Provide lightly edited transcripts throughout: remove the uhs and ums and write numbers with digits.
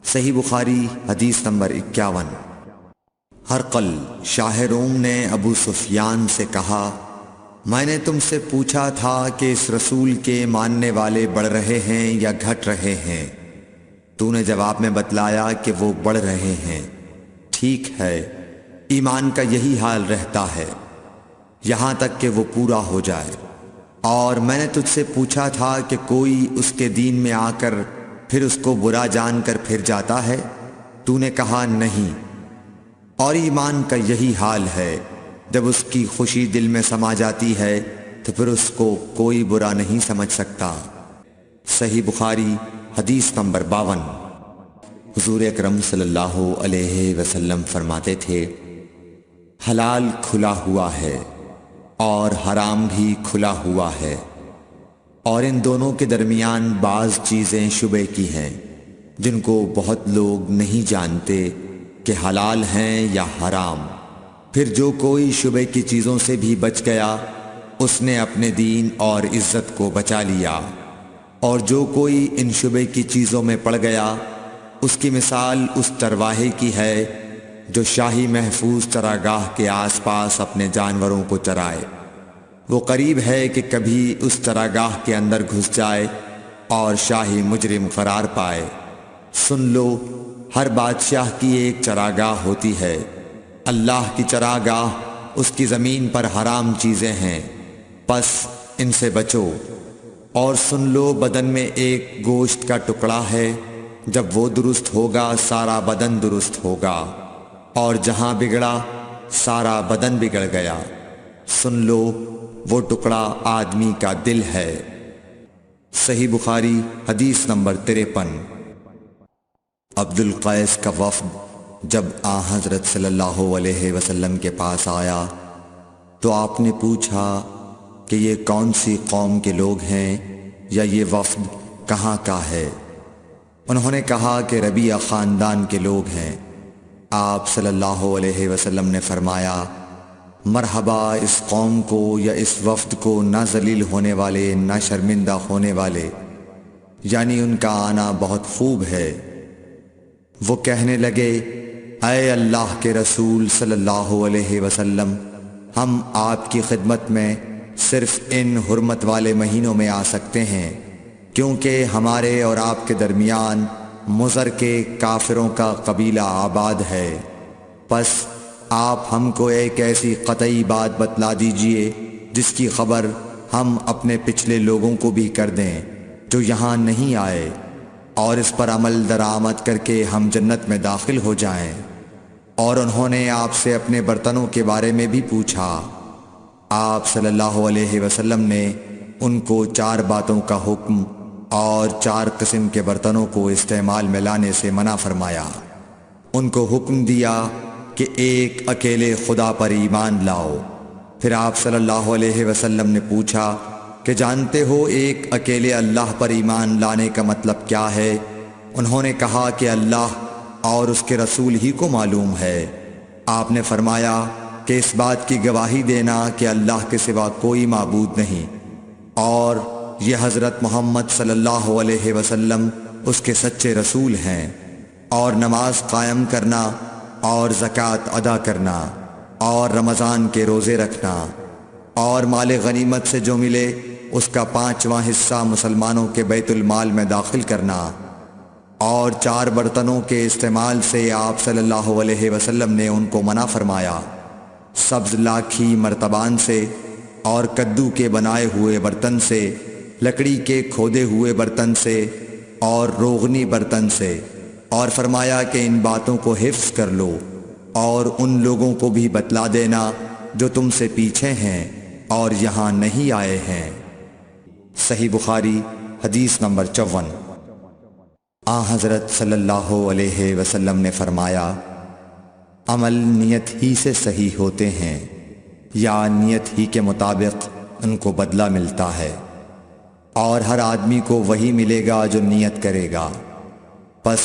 صحیح بخاری حدیث نمبر 51۔ ہرقل شاہ روم نے ابو سفیان سے کہا، میں نے تم سے پوچھا تھا کہ اس رسول کے ماننے والے بڑھ رہے ہیں یا گھٹ رہے ہیں؟ تو نے جواب میں بتلایا کہ وہ بڑھ رہے ہیں۔ ٹھیک ہے، ایمان کا یہی حال رہتا ہے یہاں تک کہ وہ پورا ہو جائے۔ اور میں نے تجھ سے پوچھا تھا کہ کوئی اس کے دین میں آ کر پھر اس کو برا جان کر پھر جاتا ہے؟ تو نے کہا نہیں۔ اور ایمان کا یہی حال ہے، جب اس کی خوشی دل میں سما جاتی ہے تو پھر اس کو کوئی برا نہیں سمجھ سکتا۔ صحیح بخاری حدیث نمبر 52۔ حضور اکرم صلی اللہ علیہ وسلم فرماتے تھے، حلال کھلا ہوا ہے اور حرام بھی کھلا ہوا ہے، اور ان دونوں کے درمیان بعض چیزیں شبے کی ہیں جن کو بہت لوگ نہیں جانتے کہ حلال ہیں یا حرام۔ پھر جو کوئی شبے کی چیزوں سے بھی بچ گیا اس نے اپنے دین اور عزت کو بچا لیا، اور جو کوئی ان شبے کی چیزوں میں پڑ گیا اس کی مثال اس چرواہے کی ہے جو شاہی محفوظ چراگاہ کے آس پاس اپنے جانوروں کو چرائے۔ وہ قریب ہے کہ کبھی اس چراگاہ کے اندر گھس جائے اور شاہی مجرم قرار پائے۔ سن لو، ہر بادشاہ کی ایک چراگاہ ہوتی ہے، اللہ کی چراگاہ اس کی زمین پر حرام چیزیں ہیں، پس ان سے بچو۔ اور سن لو، بدن میں ایک گوشت کا ٹکڑا ہے، جب وہ درست ہوگا سارا بدن درست ہوگا، اور جہاں بگڑا سارا بدن بگڑ گیا۔ سن لو، وہ ٹکڑا آدمی کا دل ہے۔ صحیح بخاری حدیث نمبر 53۔ عبد القیس کا وفد جب حضرت صلی اللہ علیہ وسلم کے پاس آیا تو آپ نے پوچھا کہ یہ کون سی قوم کے لوگ ہیں یا یہ وفد کہاں کا ہے؟ انہوں نے کہا کہ ربیعہ خاندان کے لوگ ہیں۔ آپ صلی اللہ علیہ وسلم نے فرمایا، مرحبا اس قوم کو یا اس وفد کو، نہ ذلیل ہونے والے نہ شرمندہ ہونے والے، یعنی ان کا آنا بہت خوب ہے۔ وہ کہنے لگے، اے اللہ کے رسول صلی اللہ علیہ وسلم، ہم آپ کی خدمت میں صرف ان حرمت والے مہینوں میں آ سکتے ہیں، کیونکہ ہمارے اور آپ کے درمیان مضر کے کافروں کا قبیلہ آباد ہے۔ پس آپ ہم کو ایک ایسی قطعی بات بتلا دیجئے جس کی خبر ہم اپنے پچھلے لوگوں کو بھی کر دیں جو یہاں نہیں آئے، اور اس پر عمل درآمد کر کے ہم جنت میں داخل ہو جائیں۔ اور انہوں نے آپ سے اپنے برتنوں کے بارے میں بھی پوچھا۔ آپ صلی اللہ علیہ وسلم نے ان کو 4 باتوں کا حکم اور 4 قسم کے برتنوں کو استعمال میں لانے سے منع فرمایا۔ ان کو حکم دیا کہ ایک اکیلے خدا پر ایمان لاؤ۔ پھر آپ صلی اللہ علیہ وسلم نے پوچھا کہ جانتے ہو ایک اکیلے اللہ پر ایمان لانے کا مطلب کیا ہے؟ انہوں نے کہا کہ اللہ اور اس کے رسول ہی کو معلوم ہے۔ آپ نے فرمایا کہ اس بات کی گواہی دینا کہ اللہ کے سوا کوئی معبود نہیں، اور یہ حضرت محمد صلی اللہ علیہ وسلم اس کے سچے رسول ہیں، اور نماز قائم کرنا اور زکوٰۃ ادا کرنا اور رمضان کے روزے رکھنا، اور مال غنیمت سے جو ملے اس کا 5واں حصہ مسلمانوں کے بیت المال میں داخل کرنا، اور 4 برتنوں کے استعمال سے آپ صلی اللہ علیہ وسلم نے ان کو منع فرمایا، سبز لاکھی مرتبان سے اور کدو کے بنائے ہوئے برتن سے، لکڑی کے کھودے ہوئے برتن سے اور روغنی برتن سے، اور فرمایا کہ ان باتوں کو حفظ کر لو اور ان لوگوں کو بھی بتلا دینا جو تم سے پیچھے ہیں اور یہاں نہیں آئے ہیں۔ صحیح بخاری حدیث نمبر 54۔ حضرت صلی اللہ علیہ وسلم نے فرمایا، عمل نیت ہی سے صحیح ہوتے ہیں یا نیت ہی کے مطابق ان کو بدلہ ملتا ہے، اور ہر آدمی کو وہی ملے گا جو نیت کرے گا۔ پس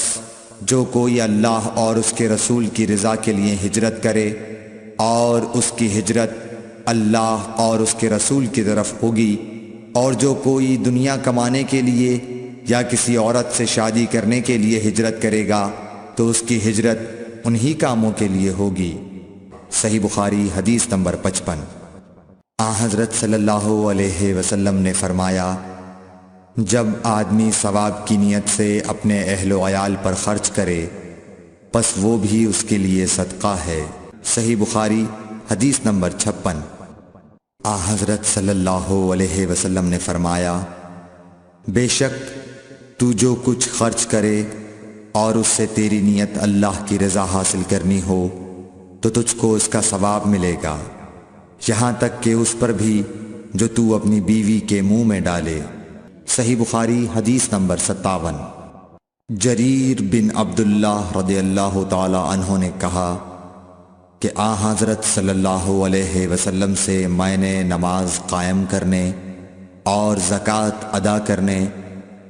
جو کوئی اللہ اور اس کے رسول کی رضا کے لیے ہجرت کرے اور اس کی ہجرت اللہ اور اس کے رسول کی طرف ہوگی، اور جو کوئی دنیا کمانے کے لیے یا کسی عورت سے شادی کرنے کے لیے ہجرت کرے گا تو اس کی ہجرت انہی کاموں کے لیے ہوگی۔ صحیح بخاری حدیث نمبر 55۔ حضرت صلی اللہ علیہ وسلم نے فرمایا، جب آدمی ثواب کی نیت سے اپنے اہل و عیال پر خرچ کرے پس وہ بھی اس کے لیے صدقہ ہے۔ صحیح بخاری حدیث نمبر 56۔ حضرت صلی اللہ علیہ وسلم نے فرمایا، بے شک تو جو کچھ خرچ کرے اور اس سے تیری نیت اللہ کی رضا حاصل کرنی ہو تو تجھ کو اس کا ثواب ملے گا، یہاں تک کہ اس پر بھی جو تو اپنی بیوی کے منہ میں ڈالے۔ صحیح بخاری حدیث نمبر 57۔ جریر بن عبداللہ رضی اللہ تعالی عنہ نے کہا کہ حضرت صلی اللہ علیہ وسلم سے میں نے نماز قائم کرنے اور زکوٰۃ ادا کرنے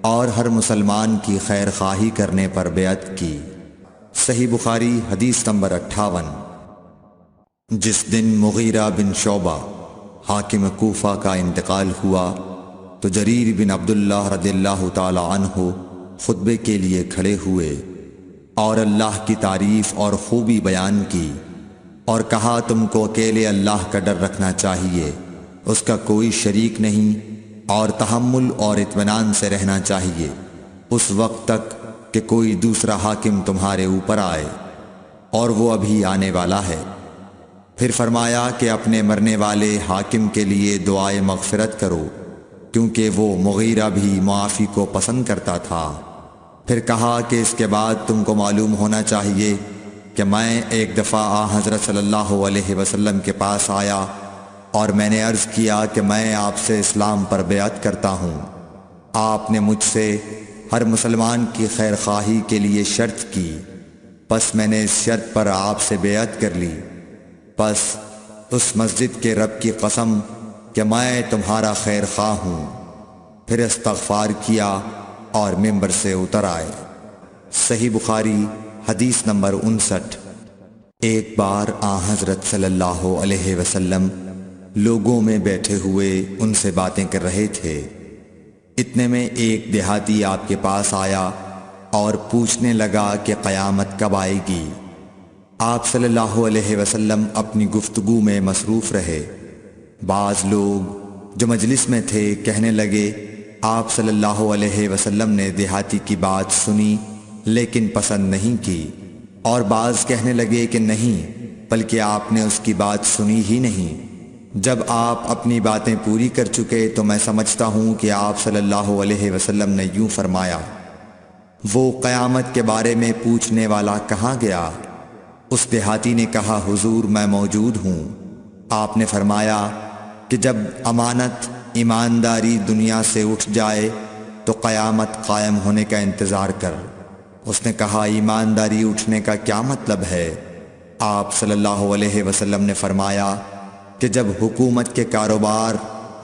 اور ہر مسلمان کی خیر خواہی کرنے پر بیعت کی۔ صحیح بخاری حدیث نمبر 58۔ جس دن مغیرہ بن شعبہ حاکم کوفہ کا انتقال ہوا تو جریر بن عبداللہ رضی اللہ تعالی عنہ خطبے کے لیے کھڑے ہوئے اور اللہ کی تعریف اور خوبی بیان کی اور کہا، تم کو اکیلے اللہ کا ڈر رکھنا چاہیے، اس کا کوئی شریک نہیں، اور تحمل اور اطمینان سے رہنا چاہیے اس وقت تک کہ کوئی دوسرا حاکم تمہارے اوپر آئے، اور وہ ابھی آنے والا ہے۔ پھر فرمایا کہ اپنے مرنے والے حاکم کے لیے دعائے مغفرت کرو، کیونکہ وہ مغیرہ بھی معافی کو پسند کرتا تھا۔ پھر کہا کہ اس کے بعد تم کو معلوم ہونا چاہیے کہ میں ایک دفعہ حضرت صلی اللہ علیہ وسلم کے پاس آیا اور میں نے عرض کیا کہ میں آپ سے اسلام پر بیعت کرتا ہوں۔ آپ نے مجھ سے ہر مسلمان کی خیر خواہی کے لیے شرط کی، پس میں نے اس شرط پر آپ سے بیعت کر لی۔ پس اس مسجد کے رب کی قسم کہ میں تمہارا خیر خواہ ہوں۔ پھر استغفار کیا اور ممبر سے اتر آئے۔ صحیح بخاری حدیث نمبر 59۔ ایک بار حضرت صلی اللہ علیہ وسلم لوگوں میں بیٹھے ہوئے ان سے باتیں کر رہے تھے، اتنے میں ایک دیہاتی آپ کے پاس آیا اور پوچھنے لگا کہ قیامت کب آئے گی؟ آپ صلی اللہ علیہ وسلم اپنی گفتگو میں مصروف رہے۔ بعض لوگ جو مجلس میں تھے کہنے لگے، آپ صلی اللہ علیہ وسلم نے دیہاتی کی بات سنی لیکن پسند نہیں کی، اور بعض کہنے لگے کہ نہیں بلکہ آپ نے اس کی بات سنی ہی نہیں۔ جب آپ اپنی باتیں پوری کر چکے تو میں سمجھتا ہوں کہ آپ صلی اللہ علیہ وسلم نے یوں فرمایا، وہ قیامت کے بارے میں پوچھنے والا کہاں گیا؟ اس دیہاتی نے کہا، حضور میں موجود ہوں۔ آپ نے فرمایا کہ جب امانت ایمانداری دنیا سے اٹھ جائے تو قیامت قائم ہونے کا انتظار کر۔ اس نے کہا، ایمانداری اٹھنے کا کیا مطلب ہے؟ آپ صلی اللہ علیہ وسلم نے فرمایا کہ جب حکومت کے کاروبار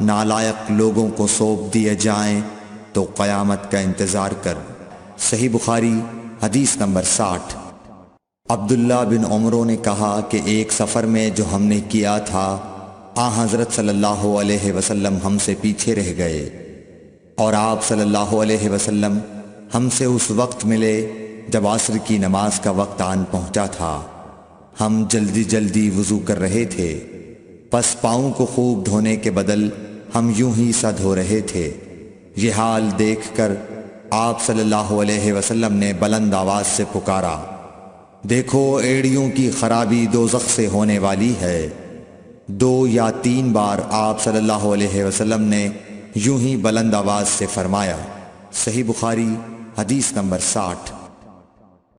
نالائق لوگوں کو سونپ دیے جائیں تو قیامت کا انتظار کر۔ صحیح بخاری حدیث نمبر 60۔ عبداللہ بن عمرو نے کہا کہ ایک سفر میں جو ہم نے کیا تھا حضرت صلی اللہ علیہ وسلم ہم سے پیچھے رہ گئے، اور آپ صلی اللہ علیہ وسلم ہم سے اس وقت ملے جب عصر کی نماز کا وقت آن پہنچا تھا۔ ہم جلدی جلدی وضو کر رہے تھے، پس پاؤں کو خوب دھونے کے بدل ہم یوں ہی سا دھو رہے تھے۔ یہ حال دیکھ کر آپ صلی اللہ علیہ وسلم نے بلند آواز سے پکارا، دیکھو ایڑیوں کی خرابی دوزخ سے ہونے والی ہے۔ 2 یا 3 بار آپ صلی اللہ علیہ وسلم نے یوں ہی بلند آواز سے فرمایا۔ صحیح بخاری حدیث نمبر 60۔